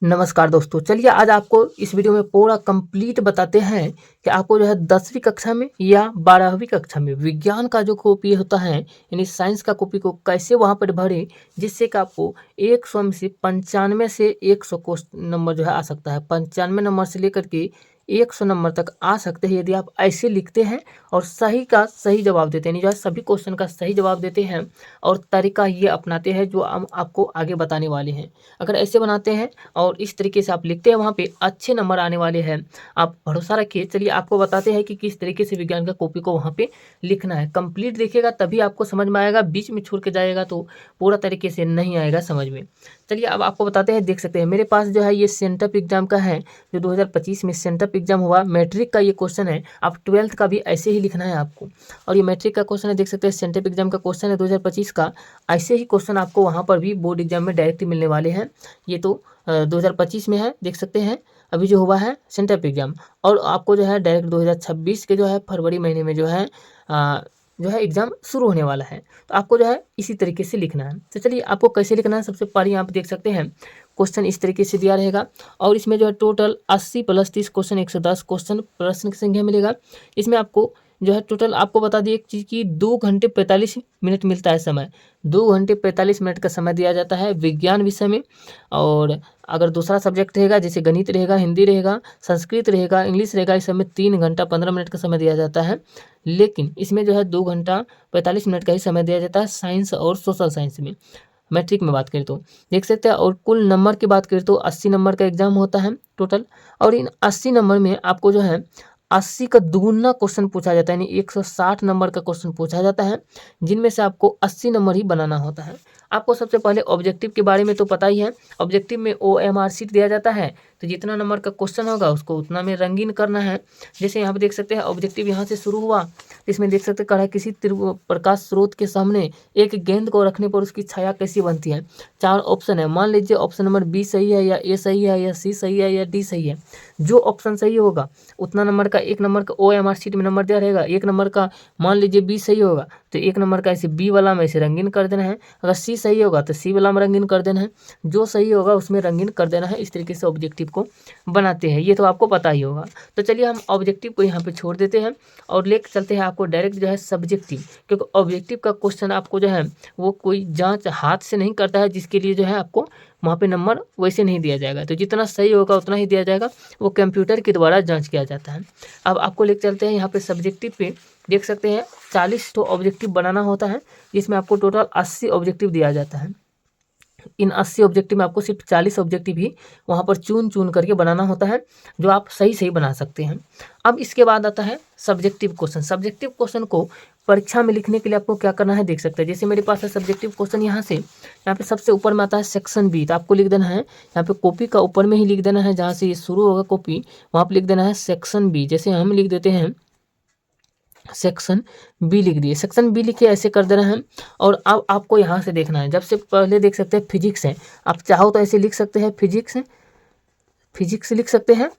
नमस्कार दोस्तों, चलिए आज आपको इस वीडियो में पूरा कंप्लीट बताते हैं कि आपको जो है 10वीं कक्षा में या 12वीं कक्षा में विज्ञान का जो कॉपी होता है यानी साइंस का कॉपी को कैसे वहां पर भरें, जिससे कि आपको 100 में से 95 से 100 क्वेश्चन नंबर जो है आ सकता है। 95 नंबर से लेकर के 100 नंबर तक आ सकते हैं यदि आप ऐसे लिखते हैं और सही का सही जवाब देते हैं, यानी जो है सभी क्वेश्चन का सही जवाब देते हैं और तरीका ये अपनाते हैं जो हम आपको आगे बताने वाले हैं। अगर ऐसे बनाते हैं और इस तरीके से आप लिखते हैं, वहाँ पे अच्छे नंबर आने वाले हैं। आप भरोसा रखिए। चलिए आपको बताते हैं कि किस तरीके से विज्ञान का कॉपी को वहाँ पे लिखना है। कंप्लीट देखिएगा तभी आपको समझ में आएगा, बीच में छोड़ के जाएगा तो पूरा तरीके से नहीं आएगा समझ में। चलिए अब आपको बताते हैं, देख सकते हैं मेरे पास जो है ये सेंटअप एग्जाम का है, जो 2025 में सेंटअप एग्जाम हुआ। मैट्रिक का ये क्वेश्चन है, आप 12th का भी ऐसे ही लिखना है आपको। और ये मैट्रिक का क्वेश्चन है, देख सकते हैं सेंटअप एग्जाम का क्वेश्चन है 2025 का। ऐसे ही क्वेश्चन आपको वहाँ पर भी बोर्ड एग्जाम में डायरेक्ट मिलने वाले हैं। ये तो 2025 में है, देख सकते हैं अभी जो हुआ है सेंटअप एग्जाम। और आपको जो है डायरेक्ट 2026 के जो है फरवरी महीने में जो है एग्जाम शुरू होने वाला है। तो आपको जो है इसी तरीके से लिखना है। तो चलिए आपको कैसे लिखना है, सबसे पहले यहाँ पे देख सकते हैं क्वेश्चन इस तरीके से दिया रहेगा और इसमें जो है टोटल 80 + 30 क्वेश्चन 110 क्वेश्चन प्रश्न की संख्या मिलेगा। इसमें आपको जो है टोटल आपको बता दिए एक चीज़ की 2 घंटे 45 मिनट मिलता है समय। 2 घंटे 45 मिनट का समय दिया जाता है विज्ञान विषय में। और अगर दूसरा सब्जेक्ट रहेगा जैसे गणित रहेगा, हिंदी रहेगा, संस्कृत रहेगा, इंग्लिश रहेगा, इस समय 3 घंटा 15 मिनट का समय दिया जाता है। लेकिन इसमें जो है 2 घंटा 45 मिनट का ही समय दिया जाता है साइंस और सोशल साइंस में, मैट्रिक में बात करें तो देख सकते हैं। और कुल नंबर की बात करें तो 80 नंबर का एग्जाम होता है टोटल। और इन 80 नंबर में आपको जो है 80 का दुगुना क्वेश्चन पूछा जाता है, यानी 160 नंबर का क्वेश्चन पूछा जाता है, जिनमें से आपको 80 नंबर ही बनाना होता है। आपको सबसे पहले ऑब्जेक्टिव के बारे में तो पता ही है। ऑब्जेक्टिव में OMR शीट दिया जाता है, तो जितना नंबर का क्वेश्चन होगा उसको उतना में रंगीन करना है। जैसे यहाँ पे देख सकते हैं ऑब्जेक्टिव यहाँ से शुरू हुआ, इसमें देख सकते हैं कड़ा किसी प्रकाश स्रोत के सामने एक गेंद को रखने पर उसकी छाया कैसी बनती है। 4 ऑप्शन है, मान लीजिए ऑप्शन नंबर बी सही है या ए सही है या सी सही है या डी सही है। जो ऑप्शन सही होगा उतना नंबर का, 1 नंबर का OMR शीट में नंबर दिया रहेगा। 1 नंबर का मान लीजिए बी सही होगा तो 1 नंबर का ऐसे बी वाला में ऐसे रंगीन कर देना है। अगर सी सही होगा तो सी वाला में रंगीन कर देना है, जो सही होगा उसमें रंगीन कर देना है। इस तरीके से ऑब्जेक्टिव को बनाते हैं, ये तो आपको पता ही होगा। तो चलिए हम ऑब्जेक्टिव को यहाँ पे छोड़ देते हैं और लेकर चलते हैं आपको डायरेक्ट जो है सब्जेक्टिव, क्योंकि ऑब्जेक्टिव का क्वेश्चन आपको जो है वो कोई जांच हाथ से नहीं करता है, जिसके लिए जो है आपको वहाँ पे नंबर वैसे नहीं दिया जाएगा। तो जितना सही होगा उतना ही दिया जाएगा, वो कंप्यूटर के द्वारा जांच किया जाता है। अब आपको लेकर चलते हैं यहाँ पे सब्जेक्टिव पे, देख सकते हैं 40 तो ऑब्जेक्टिव बनाना होता है, जिसमें आपको टोटल 80 ऑब्जेक्टिव दिया जाता है। इन 80 ऑब्जेक्टिव में आपको सिर्फ 40 ऑब्जेक्टिव ही वहाँ पर चुन करके बनाना होता है, जो आप सही सही बना सकते हैं। अब इसके बाद आता है सब्जेक्टिव क्वेश्चन। सब्जेक्टिव क्वेश्चन को परीक्षा में लिखने के लिए आपको क्या करना है, देख सकते हैं। जैसे मेरे पास है सब्जेक्टिव क्वेश्चन, यहाँ पे सबसे ऊपर में आता है सेक्शन बी, तो आपको लिख देना है यहाँ पे कॉपी का ऊपर में ही लिख देना है, जहाँ से ये शुरू होगा कॉपी वहाँ पे लिख देना है सेक्शन बी। जैसे हम लिख देते हैं सेक्शन बी, लिख दिए सेक्शन बी, लिख के ऐसे कर देना है। और अब आपको यहाँ से देखना है, जब से पहले देख सकते हैं फिजिक्स है, आप चाहो तो ऐसे लिख सकते हैं फिजिक्स लिख सकते हैं,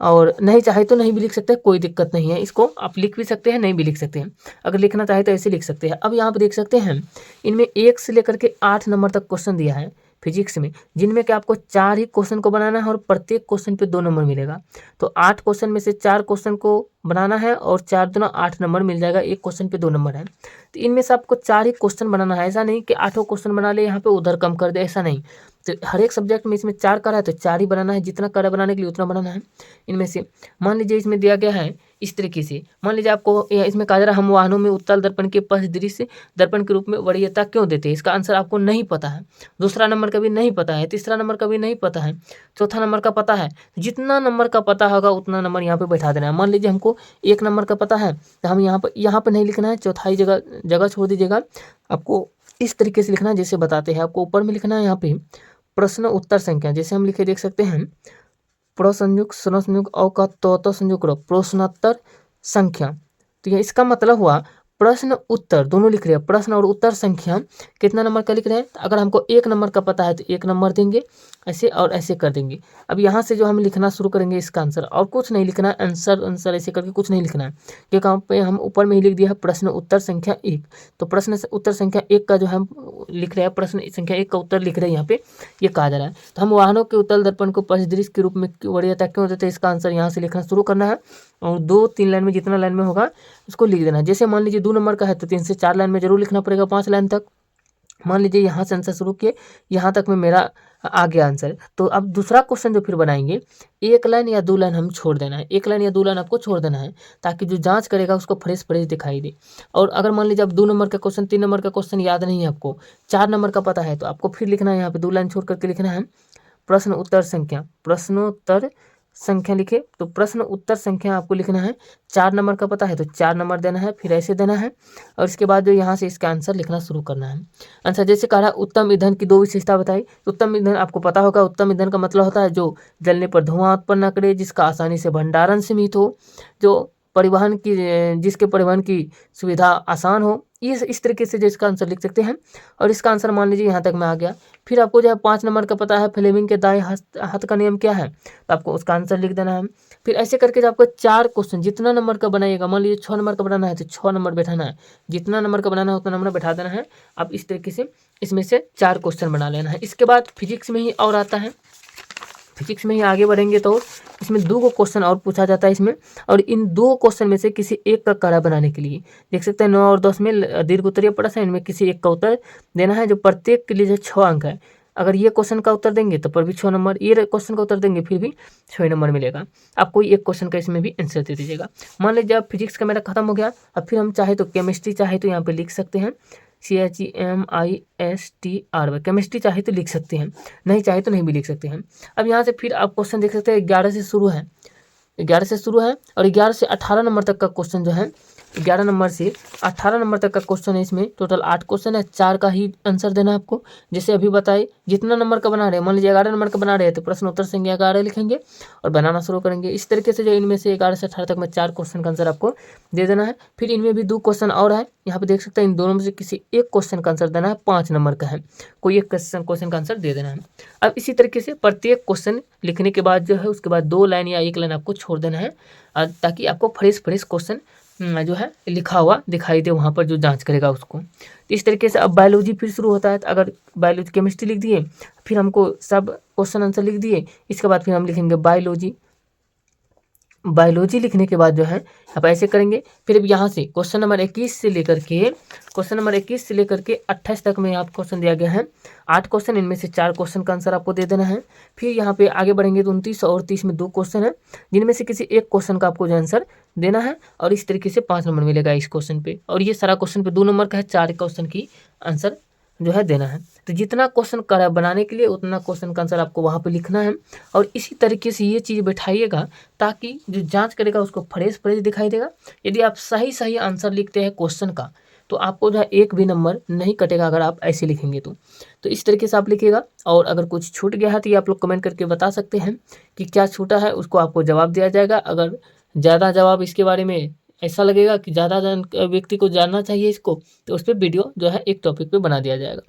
और नहीं चाहे तो नहीं भी लिख सकते हैं, कोई दिक्कत नहीं है। इसको आप लिख भी सकते हैं, नहीं भी लिख सकते हैं। अगर लिखना चाहे तो ऐसे लिख सकते हैं। अब यहाँ पे देख सकते हैं इनमें 1 से लेकर के 8 नंबर तक क्वेश्चन दिया है फिजिक्स में, जिनमें कि आपको 4 ही क्वेश्चन को बनाना है और प्रत्येक क्वेश्चन पे 2 नंबर मिलेगा। तो 8 क्वेश्चन में से 4 क्वेश्चन को बनाना है और 4 दूना 8 नंबर मिल जाएगा, एक क्वेश्चन पे 2 नंबर है। तो इनमें से आपको 4 ही क्वेश्चन बनाना है, ऐसा नहीं कि 8 क्वेश्चन बना ले यहाँ पे उधर कम कर दे, ऐसा नहीं। तो हर एक सब्जेक्ट में इसमें 4 कर है तो 4 ही बनाना है, जितना कर है बनाने के लिए उतना बनाना है। इनमें से मान लीजिए इसमें दिया गया है इस तरीके से, मान लीजिए आपको इसमें कहा जा रहा है हम वाहनों में उत्तल दर्पण के पश्च दृश्य दर्पण के रूप में वरीयता क्यों देते हैं। इसका आंसर आपको नहीं पता है, दूसरा नंबर का भी नहीं पता है, तीसरा नंबर का भी नहीं पता है, चौथा नंबर का पता है। जितना नंबर का पता होगा उतना नंबर यहाँ पे बैठा देना है। मान लीजिए हमको 1 नंबर का पता है तो हम यहाँ पर नहीं लिखना है, चौथाई जगह छोड़ दीजिएगा। आपको इस तरीके से लिखना है जैसे बताते हैं। आपको ऊपर में लिखना है यहाँ पे प्रश्न उत्तर संख्या, जैसे हम लिखे देख सकते हैं प्रसंयुग संयुग अ का तो संयुग प्रश्नोत्तर संख्या। तो ये इसका मतलब हुआ प्रश्न उत्तर दोनों लिख रहे हैं, प्रश्न और उत्तर संख्या कितना नंबर का लिख रहे हैं। तो अगर हमको 1 नंबर का पता है तो 1 नंबर देंगे, ऐसे और ऐसे कर देंगे। अब यहाँ से जो हम लिखना शुरू करेंगे इसका आंसर, और कुछ नहीं लिखना है, आंसर आंसर ऐसे करके कुछ नहीं लिखना है। ये काम पे हम ऊपर में ही लिख दिया है प्रश्न उत्तर संख्या 1। तो प्रश्न उत्तर संख्या 1 का जो हम लिख रहे हैं, प्रश्न संख्या 1 का उत्तर लिख रहे हैं यहाँ पे, ये कहा जा रहा है। तो हम वाहनों के उत्तल दर्पण को परिदृश्य के रूप में वरीयता क्यों देते हैं, इसका आंसर यहाँ से लिखना शुरू करना है और 2-3 लाइन में जितना लाइन में होगा उसको लिख देना है। जैसे मान लीजिए 2 नंबर का है तो 3 से 4 लाइन में जरूर लिखना पड़ेगा, 5 लाइन तक। मान लीजिए यहाँ से आंसर शुरू किए, यहाँ तक में मेरा आ गया आंसर। तो अब दूसरा क्वेश्चन जो फिर बनाएंगे, 1 लाइन या 2 लाइन हम छोड़ देना है, 1 लाइन या 2 लाइन आपको छोड़ देना है, ताकि जो जांच करेगा उसको फ्रेश फ्रेश दिखाई दे। और अगर मान लीजिए अब 2 नंबर का क्वेश्चन, 3 नंबर का क्वेश्चन याद नहीं है आपको, 4 नंबर का पता है, तो आपको फिर लिखना है यहाँ पे 2 लाइन छोड़ करके लिखना है प्रश्न उत्तर संख्या, प्रश्नोत्तर संख्या लिखे। तो प्रश्न उत्तर संख्या आपको लिखना है, 4 नंबर का पता है तो 4 नंबर देना है, फिर ऐसे देना है और इसके बाद जो यहाँ से इसका आंसर लिखना शुरू करना है। आंसर जैसे कहा उत्तम ईंधन की 2 विशेषता बताई। तो उत्तम ईंधन आपको पता होगा, उत्तम ईंधन का मतलब होता है जो जलने पर धुआं उत्पन्न न करे, जिसका आसानी से भंडारण सीमित हो, जो परिवहन की जिसके परिवहन की सुविधा आसान हो। इस तरीके से जो इसका आंसर लिख सकते हैं। और इसका आंसर मान लीजिए यहाँ तक मैं आ गया। फिर आपको जो है 5 नंबर का पता है, फ्लेमिंग के दाएं हाथ का नियम क्या है, तो आपको उसका आंसर लिख देना है। फिर ऐसे करके जो आपको 4 क्वेश्चन जितना नंबर का बनाइएगा, मान लीजिए 6 नंबर का बनाना है तो 6 नंबर बैठाना है, जितना नंबर का बनाना है उतना नंबर बैठा देना है। अब इस तरीके से इसमें से 4 क्वेश्चन बना लेना है। इसके बाद फिजिक्स में ही और आता है, फिजिक्स में ही आगे बढ़ेंगे तो इसमें 2 क्वेश्चन और पूछा जाता है इसमें। और इन 2 क्वेश्चन में से किसी एक का काढ़ा बनाने के लिए देख सकते हैं 9 और 10 में दीर्घ उत्तरीय प्रश्न है, इनमें किसी एक का उत्तर देना है, जो प्रत्येक के लिए जो 6 अंक है। अगर ये क्वेश्चन का उत्तर देंगे तो पर भी 6 नंबर, ये क्वेश्चन का उत्तर देंगे फिर भी 6 नंबर मिलेगा। आप कोई एक क्वेश्चन का इसमें भी आंसर दे दीजिएगा। मान लीजिए अब फिजिक्स का मेरा खत्म हो गया। अब फिर हम चाहे तो केमिस्ट्री चाहे तो यहाँ पे लिख सकते हैं CHEMISTRY, केमिस्ट्री चाहे तो लिख सकते हैं, नहीं चाहे तो नहीं भी लिख सकते हैं। अब यहाँ से फिर आप क्वेश्चन देख सकते हैं 11 से शुरू है, 11 से शुरू है और 11 से 18 नंबर तक का क्वेश्चन जो है, 11 नंबर से 18 नंबर तक का क्वेश्चन है। इसमें टोटल 8 क्वेश्चन है, 4 का ही आंसर देना है आपको। जैसे अभी बताए जितना नंबर का बना रहे हैं, मान लीजिए 11 नंबर का बना रहे हैं तो प्रश्न उत्तर संख्या 11 लिखेंगे और बनाना शुरू करेंगे। इस तरीके से जो इनमें से 11 से 18 तक में 4 क्वेश्चन का आंसर आपको दे देना है। फिर इनमें भी 2 क्वेश्चन और है, यहाँ पे देख सकते हैं इन दोनों में से किसी एक क्वेश्चन का आंसर देना है, 5 नंबर का है, कोई एक क्वेश्चन का आंसर दे देना है। अब इसी तरीके से प्रत्येक क्वेश्चन लिखने के बाद जो है उसके बाद 2 लाइन या 1 लाइन आपको छोड़ देना है, ताकि आपको फ्रेश क्वेश्चन जो है लिखा हुआ दिखाई दे वहाँ पर जो जांच करेगा उसको। तो इस तरीके से अब बायोलॉजी फिर शुरू होता है। तो अगर बायोलॉजी केमिस्ट्री लिख दिए, फिर हमको सब क्वेश्चन आंसर लिख दिए, इसके बाद फिर हम लिखेंगे बायोलॉजी। बायोलॉजी लिखने के बाद जो है आप ऐसे करेंगे। फिर अब यहाँ से क्वेश्चन नंबर 21 से लेकर के 28 तक में आप क्वेश्चन दिया गया है, 8 क्वेश्चन, इनमें से 4 क्वेश्चन का आंसर आपको दे देना है। फिर यहाँ पे आगे बढ़ेंगे तो 29 और 30 में 2 क्वेश्चन है, जिनमें से किसी एक क्वेश्चन का आपको जो आंसर देना है और इस तरीके से 5 नंबर मिलेगा इस क्वेश्चन पे। और ये सारा क्वेश्चन पे 2 नंबर का है, 4 क्वेश्चन की आंसर जो है देना है। तो जितना क्वेश्चन करा बनाने के लिए उतना क्वेश्चन का आंसर आपको वहाँ पे लिखना है। और इसी तरीके से ये चीज़ बैठाइएगा ताकि जो जांच करेगा उसको फ्रेश दिखाई देगा। यदि आप सही आंसर लिखते हैं क्वेश्चन का तो आपको जो है एक भी नंबर नहीं कटेगा अगर आप ऐसे लिखेंगे तो इस तरीके से आप लिखिएगा। और अगर कुछ छूट गया है तो ये आप लोग कमेंट करके बता सकते हैं कि क्या छूटा है, उसको आपको जवाब दिया जाएगा। अगर ज़्यादा जवाब इसके बारे में ऐसा लगेगा कि ज़्यादा व्यक्ति को जानना चाहिए इसको, तो उस पर वीडियो जो है एक टॉपिक पे बना दिया जाएगा।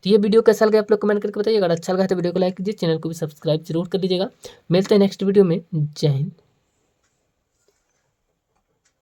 तो ये वीडियो कैसा लगा आप लोग कमेंट करके बताइए। अगर अच्छा लगा तो वीडियो को लाइक कीजिए, चैनल को भी सब्सक्राइब जरूर कर लीजिएगा। मिलते हैं नेक्स्ट वीडियो में। जय हिंद।